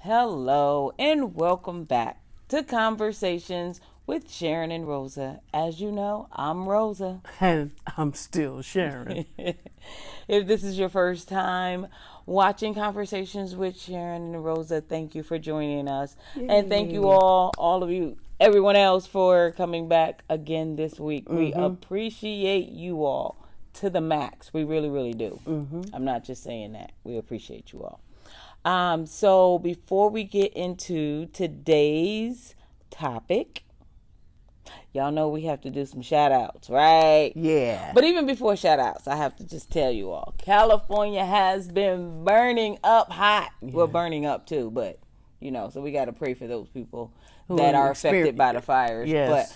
Hello and welcome back to Conversations with Sharyn and Rosa. As you know, I'm Rosa. And I'm still Sharyn. If this is your first time watching Conversations with Sharyn and Rosa, thank you for joining us. And thank you all of you, everyone else, for coming back again this week. We appreciate you all to the max. We really, really do. I'm not just saying that. We appreciate you all. So before we get into today's topic, y'all know we have to do some shout outs, right? Yeah. But even before shout outs, I have to just tell you all, California has been burning up hot. Yeah. Well, burning up too, but so we got to pray for those people that are affected by the fires. Yes,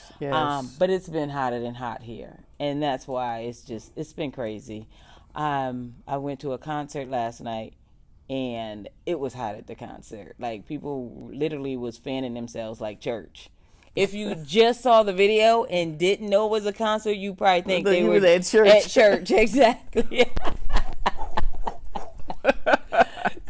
but it's been hotter than hot here. And that's why it's been crazy. I went to a concert last night. And it was hot at the concert. Like, people literally was fanning themselves like church. If you just saw the video and didn't know it was a concert, you probably think they were at church. At church, exactly.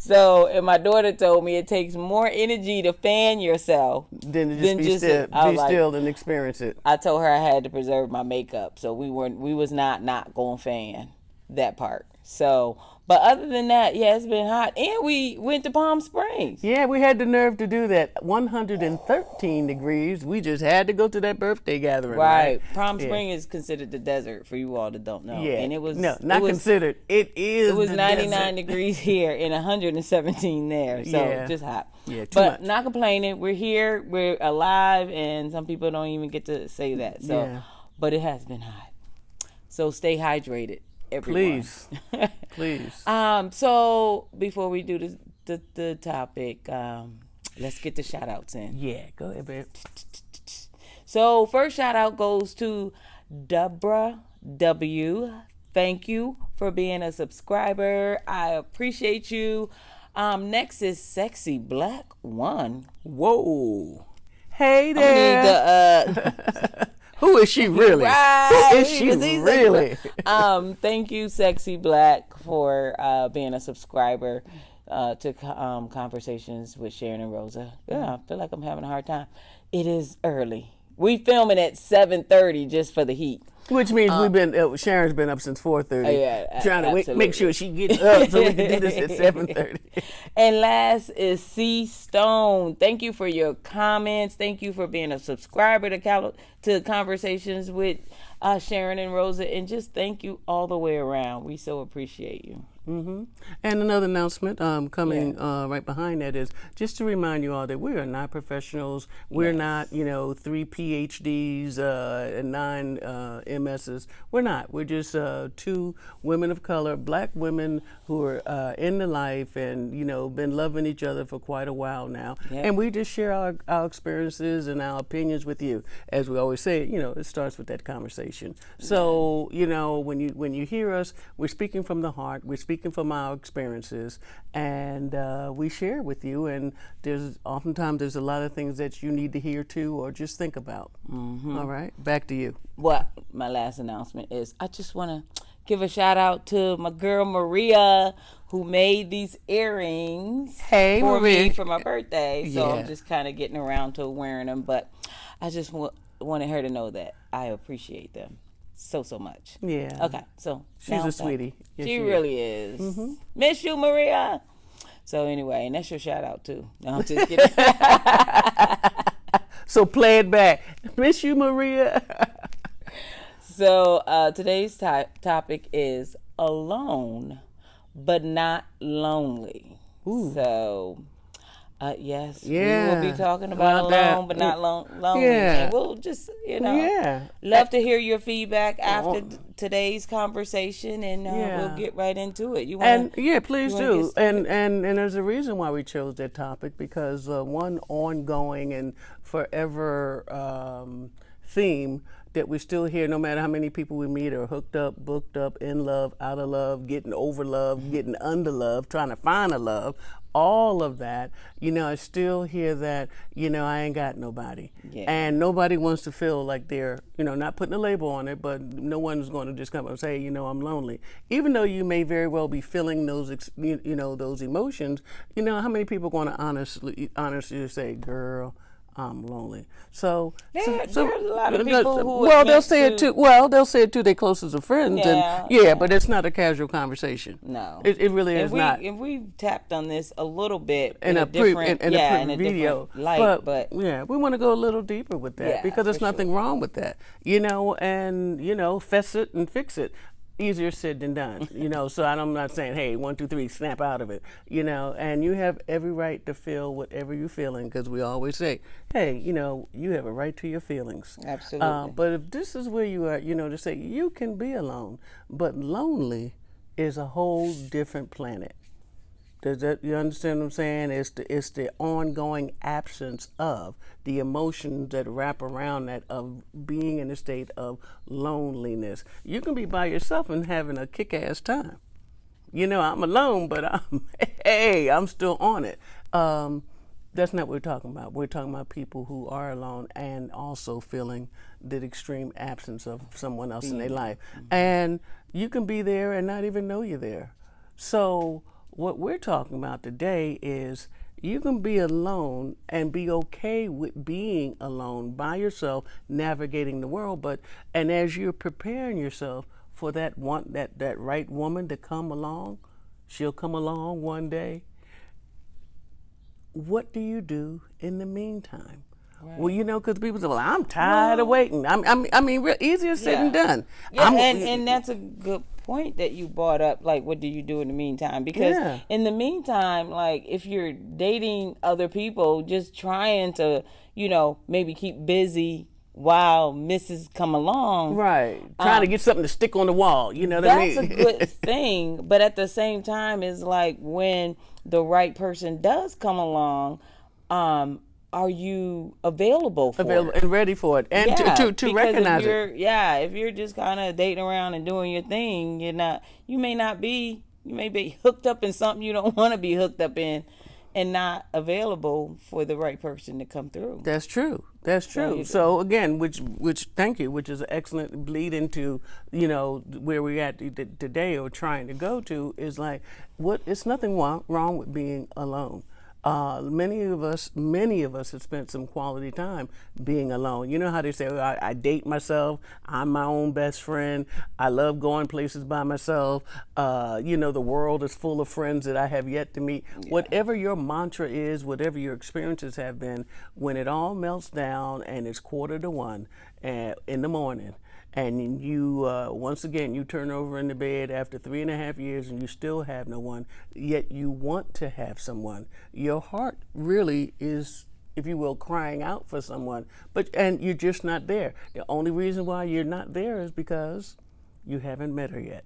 So, and my daughter told me it takes more energy to fan yourself than to just be still and experience it. I told her I had to preserve my makeup, so we was not going to fan that part. So, but other than that, yeah, it's been hot. And we went to Palm Springs. Yeah, we had the nerve to do that. 113 degrees. We just had to go to that birthday gathering. Right. Palm Springs is considered the desert for you all that don't know. Yeah. And it was considered. It is. It was the 99 desert. degrees here and 117 there. So just hot. Yeah, but not complaining. We're here. We're alive, and some people don't even get to say that. So, but it has been hot. So stay hydrated. Everyone. Please. So before we do the topic, let's get the shout outs in. Yeah, go ahead, babe. So first shout out goes to Deborah W. Thank you for being a subscriber. I appreciate you. Next is Sexy Black One. Whoa. Hey there. Who is she really? Right. Who is she really? Thank you, Sexy Black, for being a subscriber to Conversations with Sharyn and Rosa. Yeah, I feel like I'm having a hard time. It is early. We filming at 7:30 just for the heat. Which means Sharon's been up since 4:30, trying to make sure she gets up so we can do this at 7:30. And last is C Stone. Thank you for your comments. Thank you for being a subscriber to Conversations with Sharyn and Rosa, and just thank you all the way around. We so appreciate you. Mm-hmm. And another announcement coming right behind that is just to remind you all that we are not professionals. We're not, 3 PhDs and 9 MSs. We're not. We're just 2 women of color, black women who are in the life and, been loving each other for quite a while now. Yep. And we just share our experiences and our opinions with you. As we always say, it starts with that conversation. So, when you hear us, we're speaking from the heart. We're speaking from our experiences, and we share with you. And oftentimes there's a lot of things that you need to hear too, or just think about. Mm-hmm. All right, back to you. Well, my last announcement is I just want to give a shout out to my girl Maria, who made these earrings for me for my birthday. So I'm just kind of getting around to wearing them, but I just wanted her to know that I appreciate them so much. Yeah. Okay, so she's a sweetie. Yes, she really is. Mm-hmm. Miss you, Maria. So anyway, and that's your shout out too. No, I'm just kidding. So play it back. Miss you, Maria. So today's topic is alone, but not lonely. Ooh. So. Yes, we will be talking about alone, but not lonely. Yeah. And we'll just, love to hear your feedback after today's conversation, and we'll get right into it. Please do. And there's a reason why we chose that topic, because one ongoing and forever theme that we still hear, no matter how many people we meet are hooked up, booked up, in love, out of love, getting over love, getting under love, trying to find a love, all of that, I still hear that, I ain't got nobody. Yeah. And nobody wants to feel like they're, not putting a label on it, but no one's going to just come up and say, I'm lonely. Even though you may very well be feeling those, those emotions, how many people are going to honestly say, girl, I'm lonely. There's a lot of people who they'll say it too. Well, they'll say it to their closest of friends, but it's not a casual conversation. No, it really is not. And we tapped on this a little bit in a different video, light, but we want to go a little deeper with that because there's nothing wrong with that, and fess it and fix it. Easier said than done, so I'm not saying, hey, 1, 2, 3, snap out of it, and you have every right to feel whatever you're feeling, because we always say, hey, you have a right to your feelings. Absolutely. But if this is where you are, to say you can be alone, but lonely is a whole different planet. You understand what I'm saying? It's the ongoing absence of the emotions that wrap around that, of being in a state of loneliness. You can be by yourself and having a kick-ass time. I'm alone, but I'm still on it. That's not what we're talking about. We're talking about people who are alone and also feeling the extreme absence of someone else in their life. And you can be there and not even know you're there. So what we're talking about today is you can be alone and be okay with being alone by yourself, navigating the world. And as you're preparing yourself for that right woman to come along, she'll come along one day. What do you do in the meantime? Right. Well, because people say, well, I'm tired of waiting. Real easier said than done. Yeah, and that's a good point that you brought up, like, what do you do in the meantime? Because in the meantime, like, if you're dating other people, just trying to, maybe keep busy while misses come along. Right. Trying to get something to stick on the wall, you know what I mean? That's a good thing. But at the same time, it's like when the right person does come along, are you available for it? And ready for it, and to recognize it? If you're just kind of dating around and doing your thing, you may be hooked up in something you don't want to be hooked up in, and not available for the right person to come through. That's true. So again, which thank you, which is an excellent bleed into where we're at today, or trying to go to, is like, it's nothing wrong with being alone. Many of us have spent some quality time being alone. You know how they say, I date myself, I'm my own best friend, I love going places by myself, the world is full of friends that I have yet to meet. Yeah. Whatever your mantra is, whatever your experiences have been, when it all melts down and it's 1:45 in the morning, and you, once again, you turn over in the bed after 3.5 years and you still have no one, yet you want to have someone. Your heart really is, if you will, crying out for someone, and you're just not there. The only reason why you're not there is because you haven't met her yet.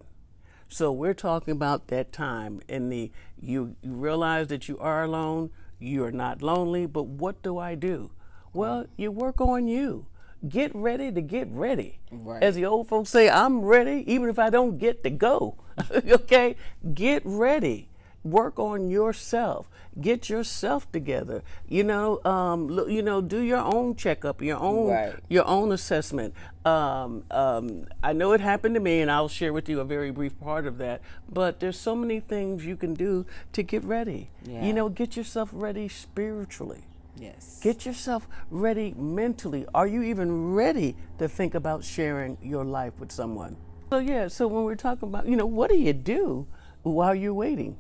So we're talking about that time you realize that you are alone, you're not lonely, but what do I do? Well, you work on you. Get ready to get ready. Right. As the old folks say, I'm ready even if I don't get to go. Okay? Get ready. Work on yourself. Get yourself together. Do your own checkup, your own assessment. I know it happened to me, and I'll share with you a very brief part of that. But there's so many things you can do to get ready. Yeah. Get yourself ready spiritually. Yes. Get yourself ready mentally. Are you even ready to think about sharing your life with someone? So when we're talking about, what do you do while you're waiting?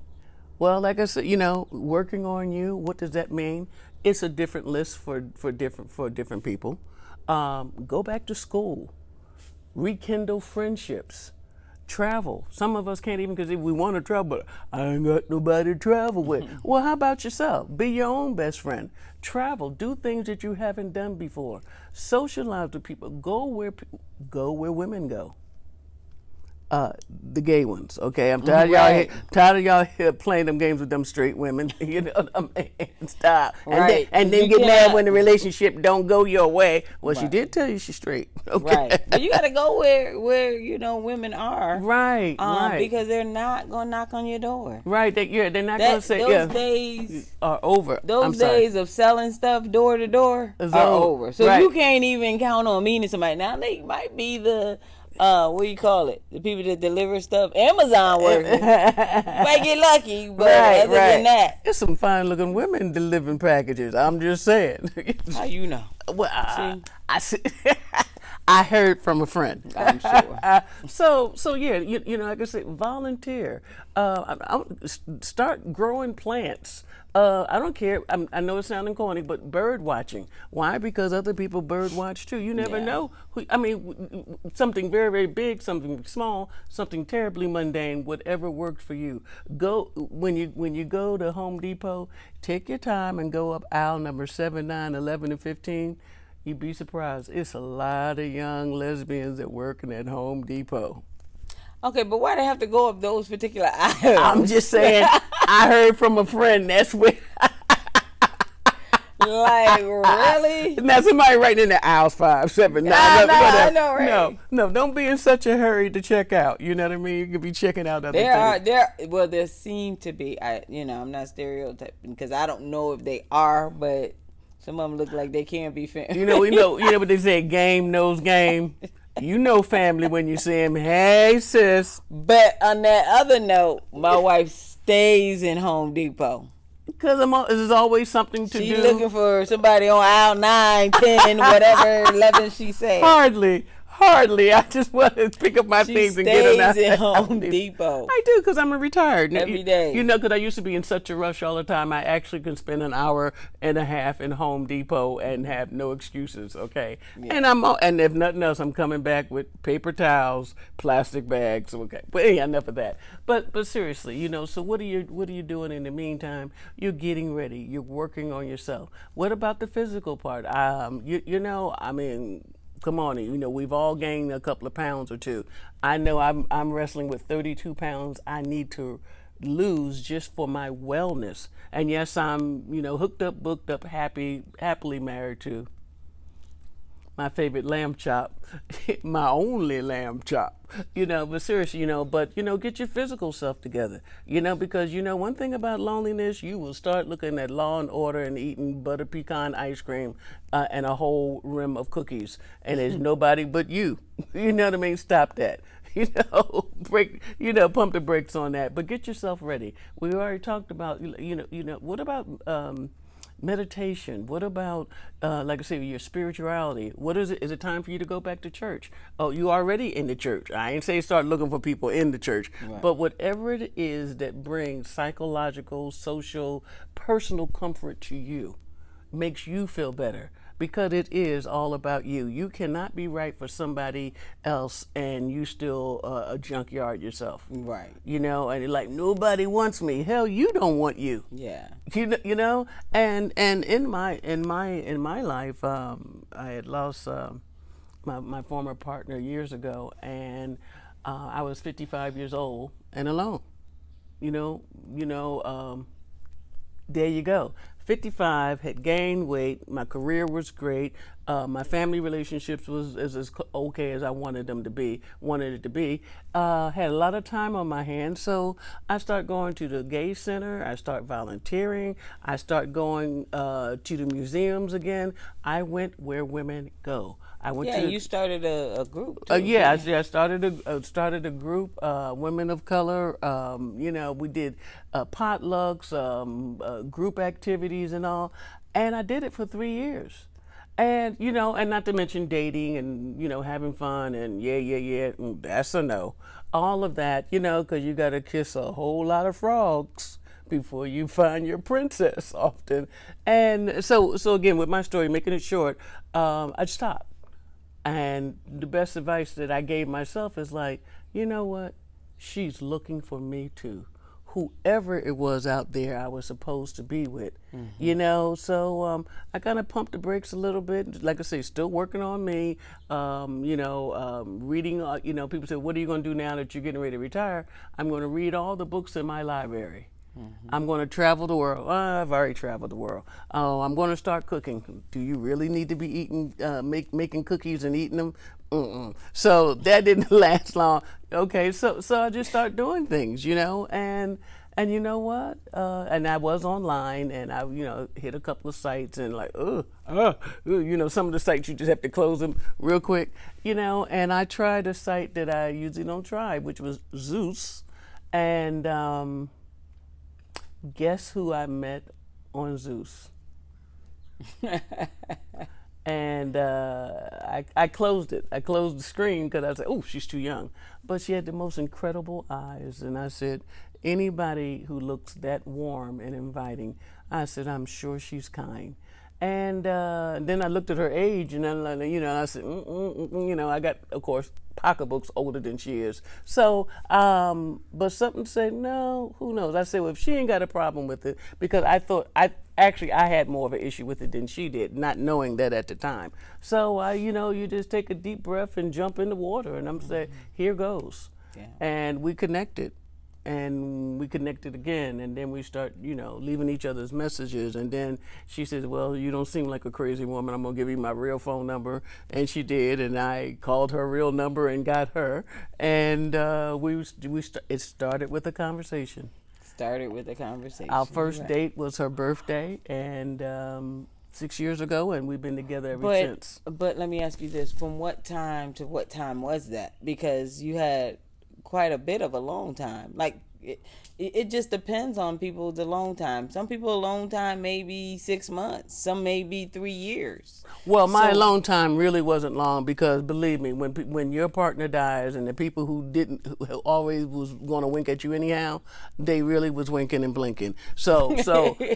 Well, like I said, working on you, what does that mean? It's a different list for different people. Go back to school. Rekindle friendships. Travel. Some of us can't even, because if we want to travel, but I ain't got nobody to travel with. Well, how about yourself? Be your own best friend. Travel. Do things that you haven't done before. Socialize with people. Go where women go. The gay ones, okay? I'm tired of Right. tired of y'all here playing them games with them straight women. You know what I mean? Stop. Right. And 'Cause then you get mad cannot- when the relationship don't go your way. Well, she Right. did tell you she's straight. Okay. Right, but you got to go where you know women are, Right, right. because they're not gonna knock on your door. Right, they're not That gonna say those days, are over. I'm those sorry. days of selling stuff door to door It's are over. over. So Right. you can't even count on meeting somebody. Now they might be the what do you call it? The people that deliver stuff, Amazon workers. Might get lucky, but other than that, There's some fine looking women delivering packages. I'm just saying. how you know? Well, See? I see. I heard from a friend. I'm sure. So yeah, you know, like I said, volunteer. Start growing plants. I don't care. I know it's sounding corny, but bird watching. Why? Because other people bird watch too. You never Yeah. know. I mean, something very, very big, something small, something terribly mundane, whatever works for you. Go when you go to Home Depot. Take your time and go up aisle number 7, 9, 11, and 15. You'd be surprised. It's a lot of young lesbians that working at Home Depot. Okay, but why they have to go up those particular aisles? I'm just saying. I heard from a friend. That's where. Like, really? Now somebody writing in the aisles 5, 7, 9. I know, right? No, don't be in such a hurry to check out. You know what I mean? You could be checking out other things. There seem to be. I'm not stereotyping because I don't know if they are, but some of them look like they can't be family. You know what they say, game knows game. You know family when you see him. Hey, sis. But on that other note, my wife stays in Home Depot. Because there's always something to She's do. looking for somebody on aisle 9, 10, whatever 11 she said. Hardly. I just want to pick up my She things and get them out. stays in Home Depot. I do because I'm a retired. Every day. You know, because I used to be in such a rush all the time. I actually can spend an hour and a half in Home Depot and have no excuses. Okay, Yeah. and if nothing else, I'm coming back with paper towels, plastic bags. Okay, but yeah, enough of that. But seriously, you know, so what are you doing in the meantime? You're getting ready. You're working on yourself. What about the physical part? You know, I mean. Come on, you know, we've all gained a couple of pounds or two. I know I'm wrestling with 32 pounds I need to lose just for my wellness. And yes, I'm, you know, hooked up, booked up, happily married to my favorite lamb chop, my only lamb chop, you know, but seriously, you know, get your physical self together, you know, because, you know, one thing about loneliness, you will start looking at Law and Order and eating butter pecan ice cream and a whole rim of cookies, and there's nobody but you. You know what I mean? Stop that. You know, pump the brakes on that, but get yourself ready. We already talked about, what about, meditation? What about, like I say, your spirituality? What is it? Is it time for you to go back to church? Oh, you already in the church. I ain't say start looking for people in the church, Right. but whatever it is that brings psychological, social, personal comfort to you, makes you feel better. Because it is all about you. You cannot be right for somebody else and you still a junkyard yourself. Right. You know, and you're like, nobody wants me. Hell, you don't want you. Yeah. You know, and in my life, I had lost my former partner years ago, and I was 55 years old and alone. There you go. 55, had gained weight. My career was great. My family relationships was as okay as I wanted it to be. Had a lot of time on my hands, so I start going to the gay center. I start volunteering. I start going to the museums again. I went where women go. I went Yeah, to you started a group. Too, I started a group, women of color. We did potlucks, group activities, and all. And I did it for 3 years. And and not to mention dating and having fun and yeah, that's a no. All of that, because you got to kiss a whole lot of frogs before you find your princess often. And so again, with my story, making it short, I stopped. And the best advice that I gave myself is like, you know what? She's looking for me too. whoever it was out there I was supposed to be with, I kind of pumped the brakes a little bit. Like I say, still working on me, reading, people say, what are you going to do now that you're getting ready to retire? I'm going to read all the books in my library. I'm going to travel the world. I've already traveled the world. Oh, I'm going to start cooking. Do you really need to be eating, making cookies and eating them? Mm-mm. So that didn't last long. Okay, so I just start doing things, and you know what? And I was online, and I, hit a couple of sites, and like, some of the sites you just have to close them real quick, And I tried a site that I usually don't try, which was Zeus, and guess who I met on Zeus? And I closed it. I closed the screen because I said, oh, she's too young. But she had the most incredible eyes. And I said, anybody who looks that warm and inviting, I said, I'm sure she's kind. And then I looked at her age, and I said, I got, of course, pocketbooks older than she is. So, but something said, no, who knows? I said, well, if she ain't got a problem with it, because I thought, I had more of an issue with it than she did, not knowing that at the time. So, you just take a deep breath and jump in the water, and I'm saying, here goes. Yeah. And we connected. And we connected again, and then we start, leaving each other's messages. And then she says, well, you don't seem like a crazy woman. I'm going to give you my real phone number. And she did, and I called her real number and got her. And it started with a conversation. Our first date was her birthday, and 6 years ago, and we've been together ever since. But let me ask you this. From what time to what time was that? Because you had quite a bit of a long time. Like it just depends on people, the long time. Some people a long time maybe 6 months, some maybe 3 years. Well, my long time really wasn't long, because believe me, when your partner dies, and the people who always was going to wink at you anyhow, they really was winking and blinking. So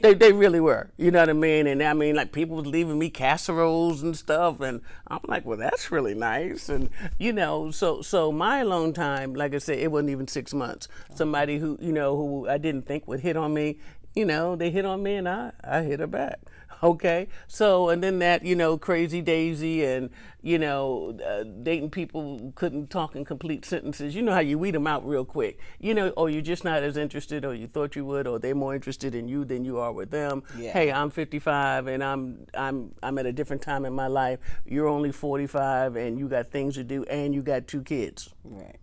they really were. You know what I mean? And I mean, like, people was leaving me casseroles and stuff, and I'm like, well, that's really nice. And so my long time, like I said, it wasn't even 6 months. Somebody who who I didn't think would hit on me, they hit on me, and I hit her back. Okay, so, and then that, crazy Daisy, and, dating people who couldn't talk in complete sentences. You know how you weed them out real quick. Or you're just not as interested, or you thought you would, or they're more interested in you than you are with them. Yeah. Hey, I'm 55, and I'm at a different time in my life. You're only 45, and you got things to do, and you got 2 kids. Right.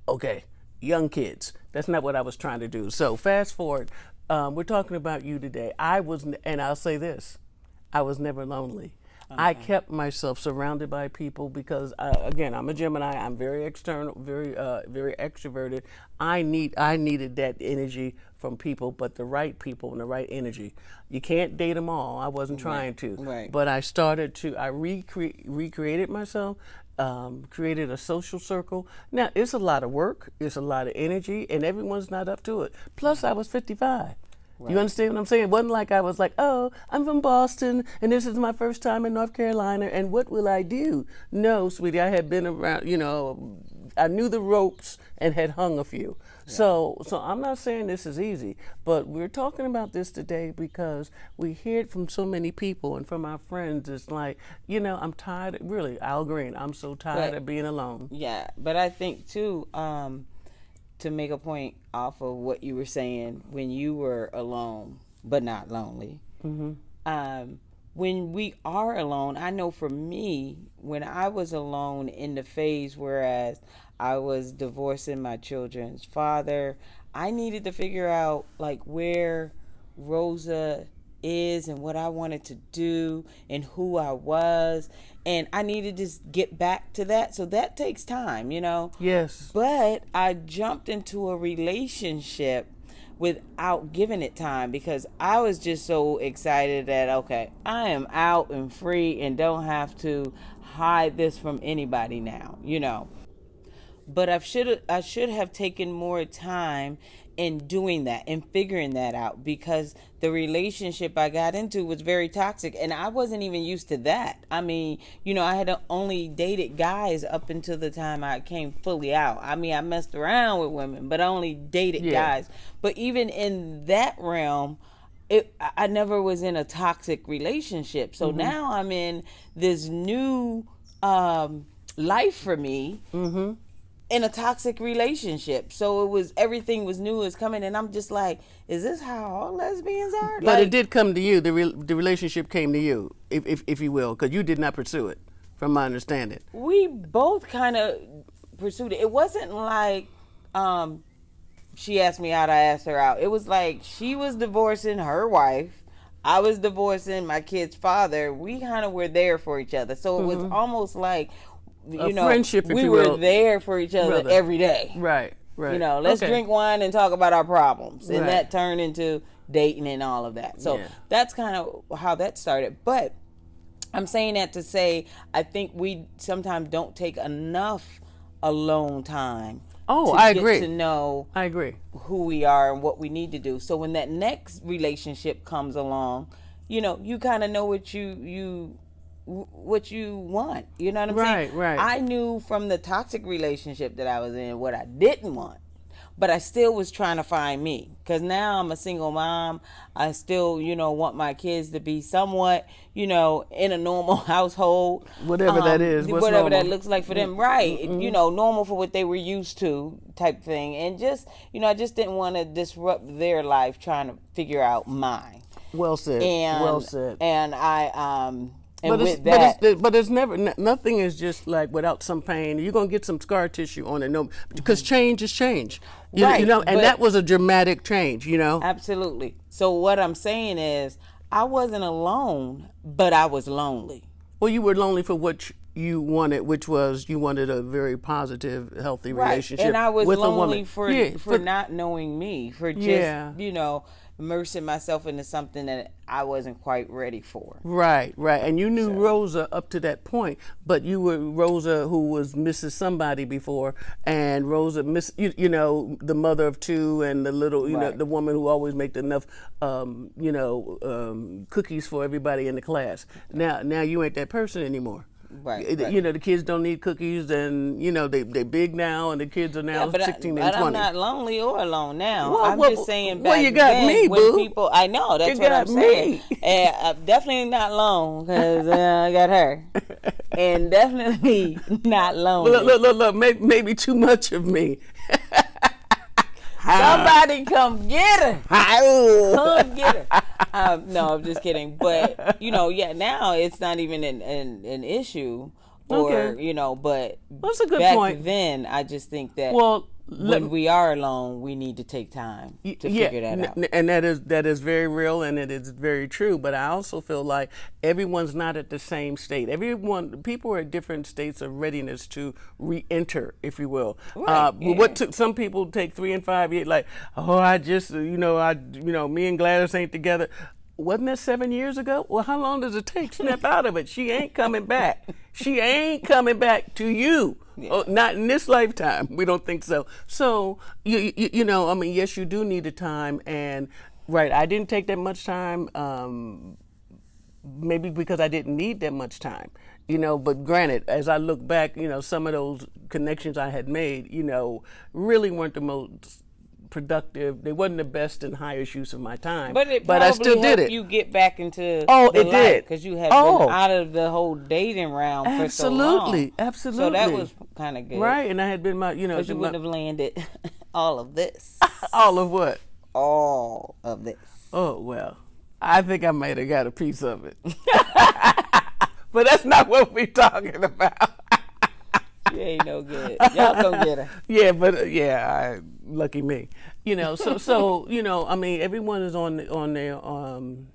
Okay, young kids. That's not what I was trying to do. So fast forward. We're talking about you today. And I'll say this, I was never lonely. Okay. I kept myself surrounded by people because, again, I'm a Gemini. I'm very external, very extroverted. I needed that energy from people, but the right people and the right energy. You can't date them all. I wasn't trying to. Right. But I recreated myself. Created a social circle. Now, it's a lot of work, it's a lot of energy, and everyone's not up to it. Plus, I was 55. Right. You understand what I'm saying? It wasn't like I was like, oh, I'm from Boston, and this is my first time in North Carolina, and what will I do? No, sweetie, I had been around, I knew the ropes and had hung a few. Yeah. So I'm not saying this is easy, but we're talking about this today because we hear it from so many people and from our friends. It's like, I'm tired, really, Al Green, I'm so tired of being alone. Yeah, but I think too, to make a point off of what you were saying, when you were alone but not lonely, when we are alone, I know for me, when I was alone in the phase whereas I was divorcing my children's father, I needed to figure out like where Rosa is and what I wanted to do and who I was, and I needed to just get back to that. So that takes time, Yes. But I jumped into a relationship without giving it time because I was just so excited that, okay, I am out and free and don't have to hide this from anybody now, but I should have taken more time in doing that and figuring that out, because the relationship I got into was very toxic and I wasn't even used to that. I mean, I had only dated guys up until the time I came fully out. I mean, I messed around with women, but I only dated guys. But even in that realm, I never was in a toxic relationship. So now I'm in this new life for me. In a toxic relationship. So everything was new, is coming, and I'm just like, is this how all lesbians are? But it did come to you. The relationship came to you, if you will, because you did not pursue it, from my understanding. We both kind of pursued it. It wasn't like she asked me out, I asked her out. It was like she was divorcing her wife, I was divorcing my kid's father. We kind of were there for each other. So it was almost like, friendship, if we you were will. there for each other every day. Right. Let's drink wine and talk about our problems. And Right. that turned into dating and all of that. So that's kind of how that started. But I'm saying that to say, I think we sometimes don't take enough alone time. Oh, to I get agree. to know I agree. who we are and what we need to do. So when that next relationship comes along, you kind of know what you want. You know what I'm saying? Right. I knew from the toxic relationship that I was in what I didn't want, but I still was trying to find me, because now I'm a single mom. I still, want my kids to be somewhat, in a normal household. Whatever that is. What's whatever normal? that looks like for them. Right. Normal for what they were used to type thing. And just, I just didn't want to disrupt their life trying to figure out mine. Well said. Well said. And I, and But with that, but it's never, nothing is just like without some pain. You're gonna get some scar tissue on it, no, because change is change. Right, and but- that was a dramatic change. absolutely. So what I'm saying is, I wasn't alone, but I was lonely. Well, you were lonely for what you wanted, which was you wanted a very positive, healthy relationship And I was with lonely a woman. for not knowing me, for just immersing myself into something that I wasn't quite ready for. Right. And you knew Rosa up to that point, but you were Rosa who was Mrs. Somebody before, and Rosa, the mother of two, and the little, the woman who always made enough, cookies for everybody in the class. Now you ain't that person anymore. Right. The kids don't need cookies, and they big now, and the kids are now 16 and 20. But I'm not lonely or alone now. Well, I'm just saying back you got then me, when boo. people, I know, that's You what I'm got saying. me. And I'm definitely not alone, because I got her. And definitely not lonely. Look, maybe too much of me. Somebody come get her. Come get her. No, I'm just kidding. But, now it's not even an issue. Or, Okay. But That's a good back point. then, I just think that When we are alone, we need to take time to figure that out. And that is very real, and it is very true. But I also feel like everyone's not at the same state. People are at different states of readiness to re-enter, if you will. Right, What took some people take 3 and 5 years, like, I just, me and Gladys ain't together. Wasn't that 7 years ago? Well, how long does it take? Snap out of it. She ain't coming back. She ain't coming back to you. Yeah. Oh, not in this lifetime. We don't think so. So, yes, you do need the time. And, right, I didn't take that much time, maybe because I didn't need that much time. But granted, as I look back, some of those connections I had made, really weren't the most productive. They wasn't the best and highest use of my time, but I still did it. You get back into it did, because you have been out of the whole dating round for so long. Absolutely. So that was kind of good, right? And I had been because you wouldn't have landed all of this. All of what? All of this. Oh well, I think I might have got a piece of it, but that's not what we're talking about. You ain't no good. Y'all go get her. Yeah, but lucky me. So everyone is on their on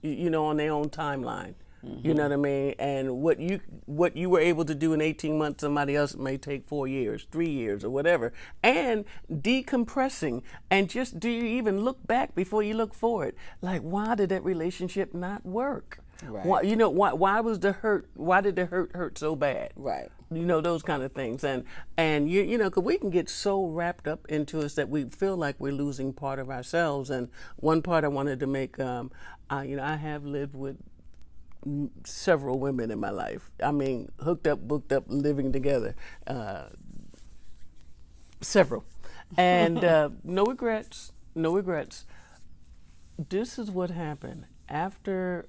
their own timeline. Mm-hmm. You know what I mean? And what you were able to do in 18 months, somebody else may take 4 years, 3 years, or whatever. And decompressing, and just, do you even look back before you look forward? Like, why did that relationship not work? Right. Why was the hurt? Why did the hurt so bad? Right. those kind of things. And because we can get so wrapped up into us that we feel like we're losing part of ourselves. And one part I wanted to make, I have lived with several women in my life. I mean, hooked up, booked up, living together, several, and no regrets, no regrets. This is what happened after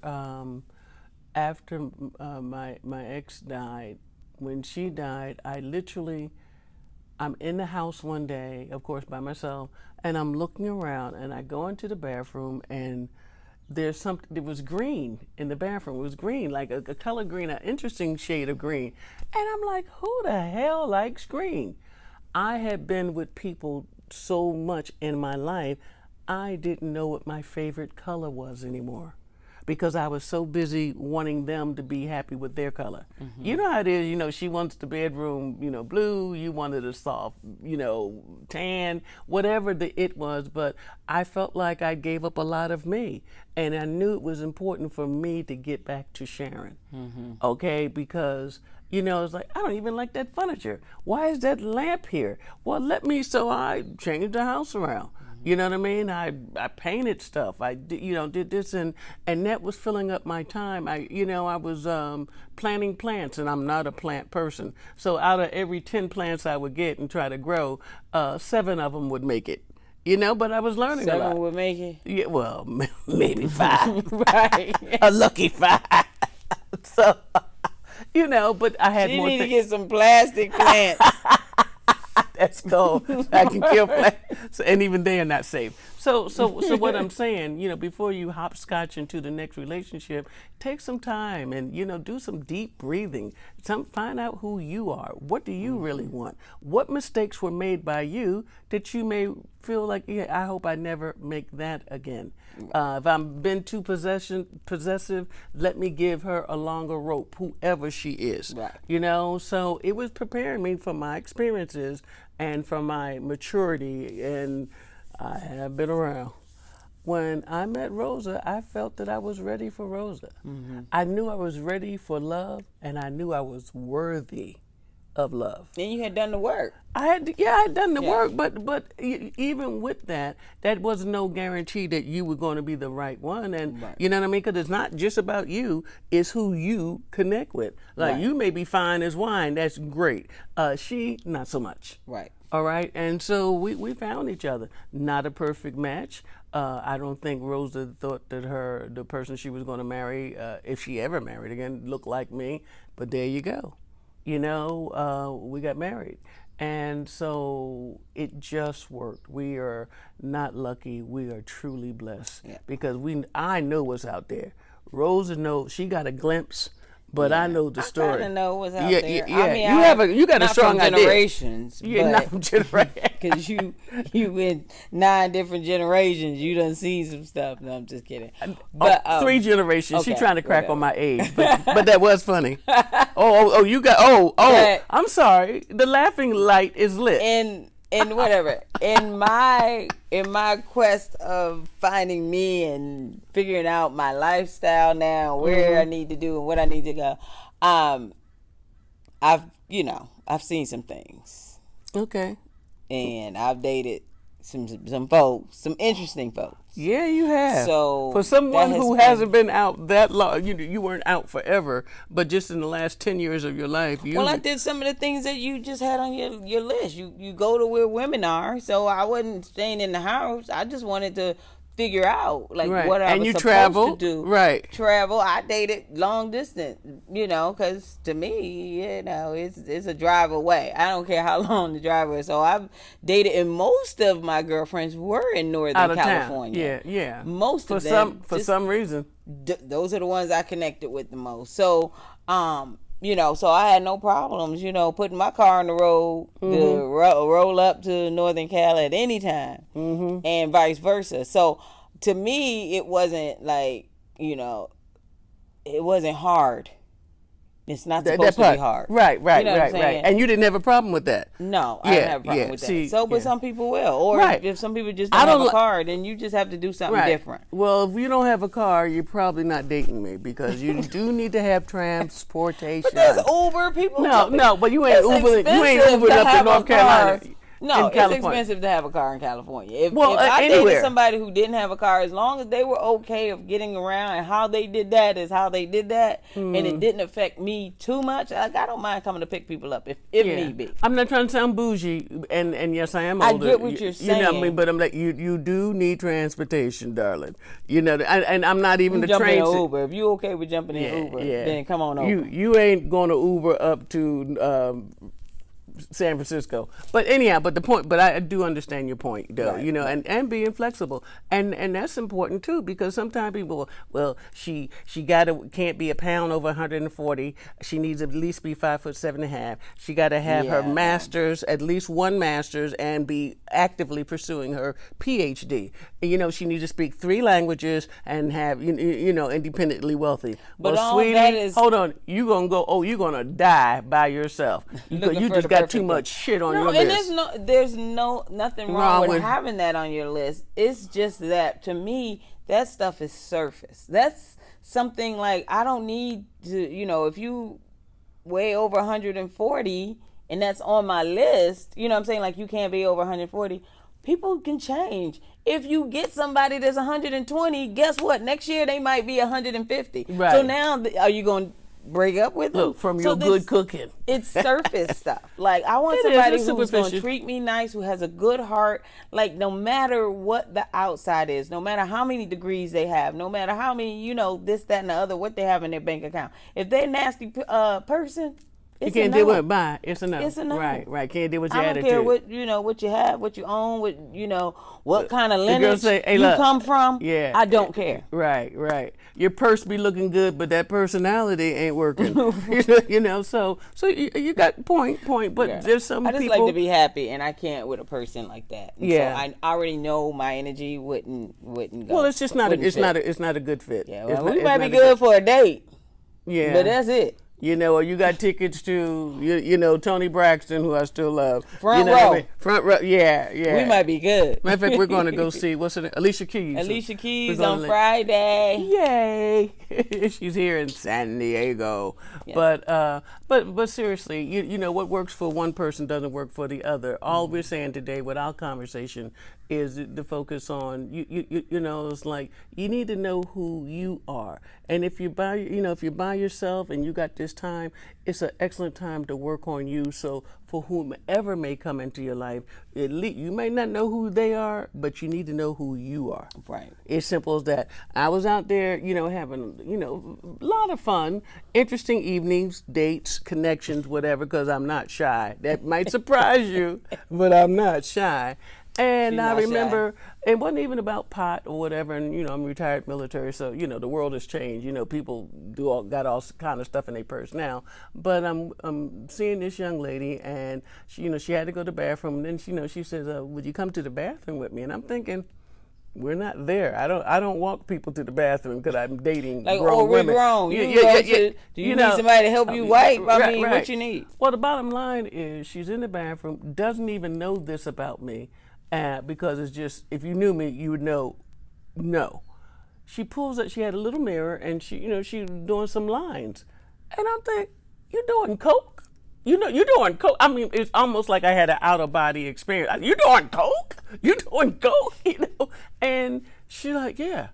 my ex died. When she died, I'm in the house one day, of course by myself, and I'm looking around, and I go into the bathroom, and there was green in the bathroom. It was green, like a color green, an interesting shade of green. And I'm like, who the hell likes green? I had been with people so much in my life, I didn't know what my favorite color was anymore, because I was so busy wanting them to be happy with their color. Mm-hmm. You know how it is, she wants the bedroom, blue, you wanted a soft, tan, whatever it was, but I felt like I gave up a lot of me. And I knew it was important for me to get back to Sharyn, okay? Because, it's like, I don't even like that furniture. Why is that lamp here? Well, so I changed the house around. You know what I mean? I painted stuff. I did this, and that was filling up my time. I was planting plants, and I'm not a plant person. So out of every 10 plants I would get and try to grow, 7 of them would make it. But I was learning a lot. 7 would make it? Yeah, well, maybe 5. Right. A lucky 5. So, but I had more. You need to get some plastic plants. That's cool. I can kill plants, and even they are not safe. So what I'm saying, before you hopscotch into the next relationship, take some time and do some deep breathing. Find out who you are. What do you really want? What mistakes were made by you that you may feel like, I hope I never make that again. If I've been too possessive, let me give her a longer rope, whoever she is. Right. So it was preparing me for my experiences and for my maturity, and I have been around. When I met Rosa, I felt that I was ready for Rosa. Mm-hmm. I knew I was ready for love, and I knew I was worthy of love. And you had done the work. I had done the work, but even with that was no guarantee that you were going to be the right one. And right. You know what I mean? Because it's not just about you; it's who you connect with. Like right. You may be fine as wine, that's great. She, not so much. Right. All right, and so we found each other. Not a perfect match. I don't think Rosa thought that the person she was going to marry, if she ever married again, looked like me. But there you go. We got married. And so it just worked. We are not lucky. We are truly blessed. Yeah. Because I know what's out there. Rosa knows, she got a glimpse. But I know the story. I kind of know what's out there. Yeah. I mean, you got a strong idea. Generations. Yeah, not from generations. Because you in 9 different generations, you done seen some stuff. No, I'm just kidding. But 3 generations. Okay, she trying to crack on my age, but that was funny. You got. But, I'm sorry. The laughing light is lit. And whatever. In my quest of finding me and figuring out my lifestyle now, where I need to do and what I need to go, I've seen some things. Okay. And I've dated some folks, some interesting folks. Yeah, you have. So for someone who hasn't been out that long, you weren't out forever, but just in the last 10 years of your life, I did some of the things that you just had on your list. You go to where women are, so I wasn't staying in the house. I just wanted to figure out right. what I was supposed travel, to do. Right. Travel. I dated long distance, because to me, it's a drive away. I don't care how long the drive is. So I've dated, and most of my girlfriends were in Northern California. Town. Yeah. Most of them. For some reason. Those are the ones I connected with the most. So, so I had no problems, putting my car on the road to roll up to Northern Cal at any time, and vice versa. So to me, it wasn't like, it wasn't hard. It's not supposed to be hard. Right. You know what I'm saying? Right. And you didn't have a problem with that. No, I didn't have a problem with that. So, but some people will. Or if some people just don't have a car, then you just have to do something different. Well, if you don't have a car, you're probably not dating me because you do need to have transportation. But there's Uber. People. No, but you ain't Ubered up to North Carolina. No, it's expensive to have a car in California. If I dated somebody who didn't have a car, as long as they were okay of getting around and how they did that is how they did that, and it didn't affect me too much, like, I don't mind coming to pick people up if need be. I'm not trying to sound bougie, and yes, I am older. I get what you're saying. You know what I mean? But I'm like, you do need transportation, darling. You know, and I'm not even the train. Jumping in Uber. If you okay with jumping in Uber, then come on over. You ain't going to Uber up to San Francisco, but anyhow, but I do understand your point, though. Right. You know, and being flexible, and that's important too, because sometimes people, she can't be a pound over 140. She needs at least be 5'7.5". She got to have her master's, at least one master's, and be actively pursuing her PhD. You know, she needs to speak 3 languages and have you know independently wealthy. But all sweetie, that is, hold on, you're gonna die by yourself. You just got too much shit on your list. And there's nothing wrong with having that on your list. It's just that, to me, that stuff is surface. That's something like, I don't need to, you know, if you weigh over 140 and that's on my list, you know what I'm saying, like, you can't be over 140, people can change. If you get somebody that's 120, guess what? Next year they might be 150. Right. So now, are you going to break up with them? Look, from your good cooking. It's surface stuff. Like, I want somebody who's going to treat me nice, who has a good heart. Like, no matter what the outside is, no matter how many degrees they have, no matter how many, you know, this, that, and the other, what they have in their bank account. If they're a nasty person, you can't deal with it. Bye. It's a no. It's a no. Right. Can't deal with your attitude. I don't care what you have, what you own, what kind of lineage you come from. Yeah. I don't care. Right. Your purse be looking good, but that personality ain't working. You know, so you got point, but there's some people. I just like to be happy, and I can't with a person like that. And so I already know my energy wouldn't go. Well, it's just not. It's not a good fit. Yeah, well, we might be good for a date. Yeah, but that's it. You know, or you got tickets to, you know, Tony Braxton, who I still love. Front row. I mean? Front row, yeah. We might be good. Matter of fact, we're going to go see, Alicia Keys. Alicia Keys on Friday. Yay. She's here in San Diego. Yeah. But seriously, you know, what works for one person doesn't work for the other. All we're saying today with our conversation is the focus on, you know, it's like, you need to know who you are. And if you're by yourself and you got this time, it's an excellent time to work on you. So for whomever may come into your life, at least you may not know who they are, but you need to know who you are. Right. It's simple as that. I was out there, you know, having, you know, a lot of fun, interesting evenings, dates, connections, whatever, because I'm not shy. That might surprise you, but I'm not shy. And I remember it wasn't even about pot or whatever. And, you know, I'm retired military, so, you know, the world has changed. You know, people got all kind of stuff in their purse now. But I'm seeing this young lady, and she, you know, she had to go to the bathroom. And then, she says, would you come to the bathroom with me? And I'm thinking, we're not there. I don't walk people to the bathroom because I'm dating grown women. Grown. Do you need somebody to help you wipe? I mean, what you need? Well, the bottom line is she's in the bathroom, doesn't even know this about me. Because it's just, if you knew me, you would know, no. She pulls up, she had a little mirror, and she was doing some lines. And I'm thinking, you doing coke? You know, you're doing coke. I mean, it's almost like I had an out-of-body experience. You doing coke? You doing coke? You know? And she's like, yeah.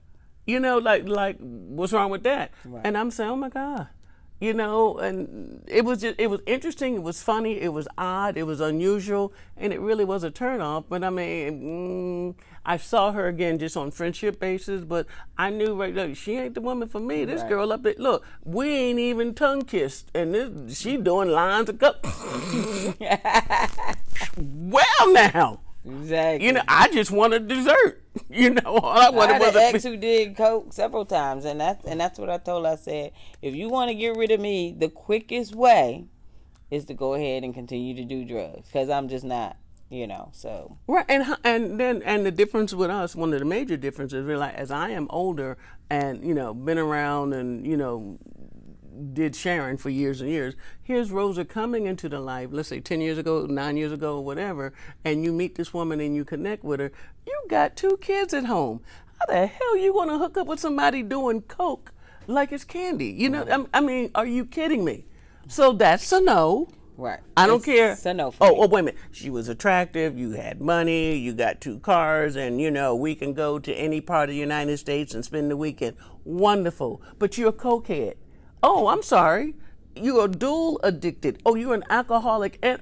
You know, like, what's wrong with that? Right. And I'm saying, oh my God. You know, and it was interesting, it was funny, it was odd, it was unusual, and it really was a turnoff. But I mean, I saw her again just on friendship basis, but I knew right there, she ain't the woman for me. This girl up there, look, we ain't even tongue kissed, and she doing lines of cup. Well now. Exactly. You know, I just wanted dessert. You know, all I wanted was an ex who did coke several times, and that's what I told her. I said, if you want to get rid of me, the quickest way is to go ahead and continue to do drugs, because I'm just not, you know. So right, and the difference with us, one of the major differences, really, as I am older and, you know, been around and, you know, did Sharyn for years and years. Here's Rosa coming into the life, let's say 10 years ago, 9 years ago, or whatever, and you meet this woman and you connect with her. You got 2 kids at home. How the hell you want to hook up with somebody doing coke like it's candy? You know, I mean, are you kidding me? So that's a no. Right. I don't care. It's a no for me. Oh, wait a minute. She was attractive. You had money. You got 2 cars, and we can go to any part of the United States and spend the weekend. Wonderful. But you're a cokehead. Oh, I'm sorry. You are dual addicted. Oh, you're an alcoholic. And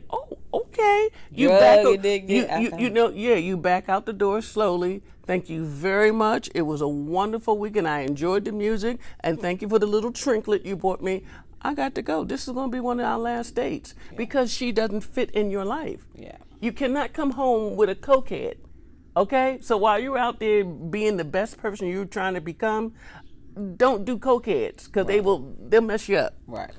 okay. You addicted. You back out the door slowly. Thank you very much. It was a wonderful weekend. I enjoyed the music, and thank you for the little trinket you bought me. I got to go. This is going to be one of our last dates because she doesn't fit in your life. Yeah. You cannot come home with a cokehead. Okay? So while you're out there being the best person you're trying to become, don't do cokeheads because they'll mess you up. Right.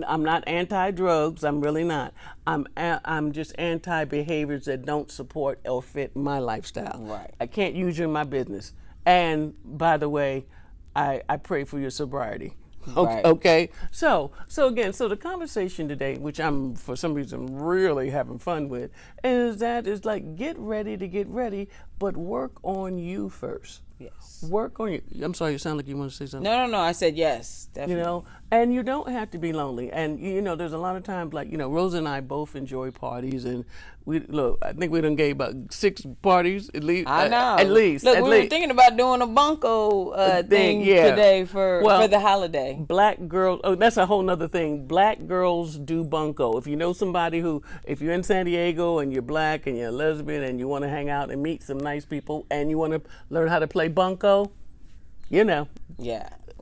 I'm not anti-drugs. I'm really not. I'm just anti-behaviors that don't support or fit my lifestyle. Right. I can't use you in my business. And by the way, I pray for your sobriety. Right. Okay. So the conversation today, which I'm for some reason really having fun with, is like get ready, but work on you first. Yes. Work on you. I'm sorry, you sound like you want to say something. No. I said yes. Definitely. And you don't have to be lonely. And there's a lot of times like Rosa and I both enjoy parties, and I think we done gave about 6 parties at least. I know. At least. Look, we were thinking about doing a bunco thing today for the holiday. Black girls. Oh, that's a whole nother thing. Black girls do bunco. If you know somebody if you're in San Diego and you're black and you're a lesbian and you want to hang out and meet some nice people and you want to learn how to play bunco, Yeah.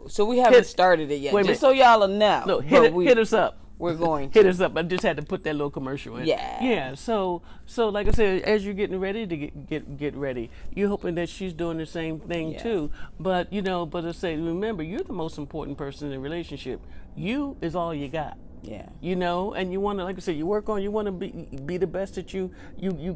So we haven't started it yet. Just so y'all will know. No, hit us up. We're going to. Hit us up. I just had to put that little commercial in. Yeah. Yeah. So like I said, as you're getting ready to get ready, you're hoping that she's doing the same thing too. But I say, remember, you're the most important person in the relationship. You is all you got. Yeah. And you want to, like I said, you want to be the best that you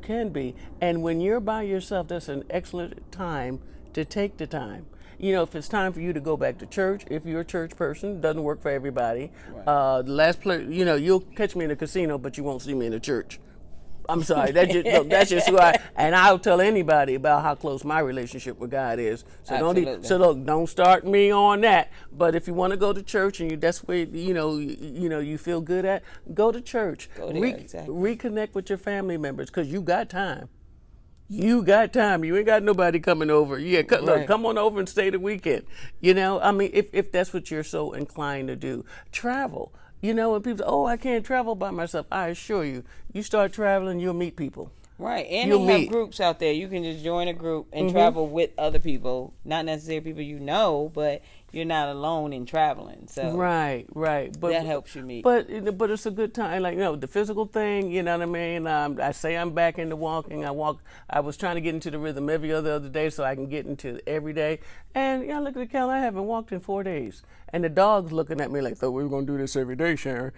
can be. And when you're by yourself, that's an excellent time to take the time. If it's time for you to go back to church, if you're a church person, doesn't work for everybody. Right. The last place, you'll catch me in a casino, but you won't see me in a church. I'm sorry. That's just who and I'll tell anybody about how close my relationship with God is. So don't start me on that. But if you want to go to church and that's where you feel good at, go to church. Go there, exactly. Reconnect with your family members because you got time. You got time. You ain't got nobody coming over. Yeah, look, come on over and stay the weekend. I mean, if that's what you're so inclined to do, travel. When people say, "Oh, I can't travel by myself," I assure you, you start traveling, you'll meet people. Right, and they have groups out there. You can just join a group and travel with other people, not necessarily people you know, but you're not alone in traveling. So right. But that helps you meet. But it's a good time. Like the physical thing. You know what I mean? I say I'm back into walking. I was trying to get into the rhythm every other day so I can get into every day. And look at the calendar. I haven't walked in 4 days. And the dog's looking at me like, "So we're gonna do this every day, Sharyn."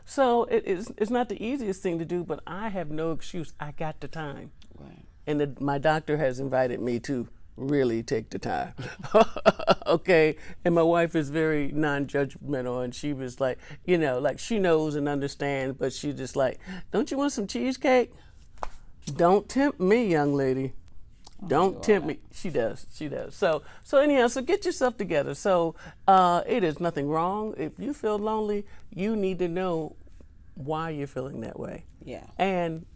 So it's not the easiest thing to do, but I have no excuse. I got the time. Right. And my doctor has invited me to really take the time. Okay. And my wife is very non-judgmental, and she was like, like she knows and understands, but she just like, "Don't you want some cheesecake?" Don't tempt me, young lady. Don't tempt me. She does. So anyhow, so get yourself together. So it is nothing wrong. If you feel lonely, you need to know why you're feeling that way. Yeah. And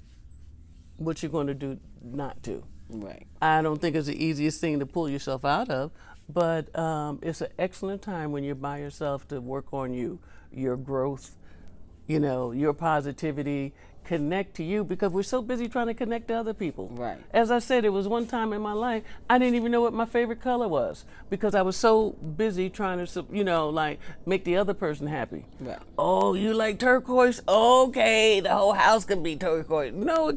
what you're going to do not to. Right. I don't think it's the easiest thing to pull yourself out of, but it's an excellent time when you're by yourself to work on you, your growth, your positivity, connect to you, because we're so busy trying to connect to other people. Right. As I said, it was one time in my life, I didn't even know what my favorite color was because I was so busy trying to, like make the other person happy. Right. Oh, you like turquoise? Okay, the whole house can be turquoise. No,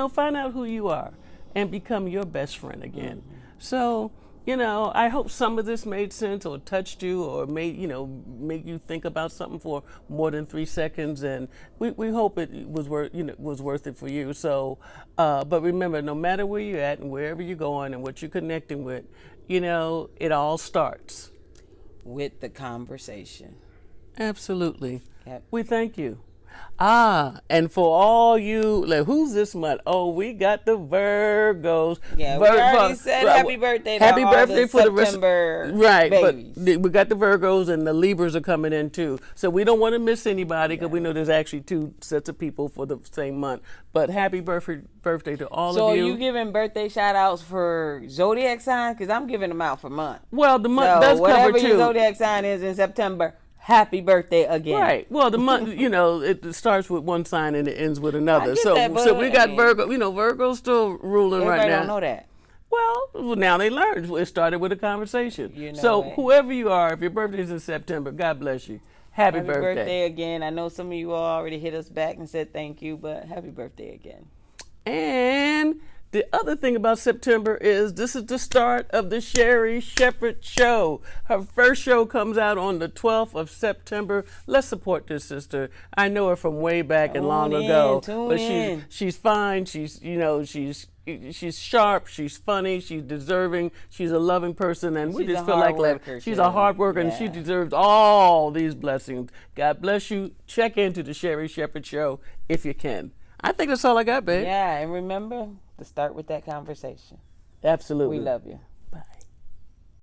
find out who you are and become your best friend again. Mm-hmm. So, I hope some of this made sense or touched you or made you think about something for more than 3 seconds. And we hope it was worth it for you. So, but remember, no matter where you're at and wherever you're going and what you're connecting with, you know, it all starts with the conversation. Absolutely. Yep. We thank you. And for all you, like, who's this month? Oh, we got the Virgos. Yeah, we already said happy birthday to all the September right, babies. But we got the Virgos and the Libras are coming in too. So we don't want to miss anybody because we know there's actually 2 sets of people for the same month. But happy birthday to all of you. So are you giving birthday shout outs for zodiac signs? Because I'm giving them out for month. Well, the month does cover too. Whatever your zodiac sign is in September, happy birthday again. Right. Well, the month, you know, it starts with one sign and it ends with another. I get that, so we got Virgo. You know, Virgo's still ruling right now. Everybody don't know that. Well, now they learned. It started with a conversation. You know so it. Whoever you are, if your birthday's in September, God bless you. Happy birthday again. I know some of you all already hit us back and said thank you, but happy birthday again. And the other thing about September is this is the start of the Sherri Shepherd show. Her first show comes out on the 12th of September. Let's support this sister. I know her from way back and long ago, but she's fine. She's sharp. She's funny. She's deserving. She's a loving person, and we just feel like she's a hard worker, and she deserves all these blessings. God bless you. Check into the Sherri Shepherd show if you can. I think that's all I got, babe. Yeah, and remember to start with that conversation. Absolutely. We love you.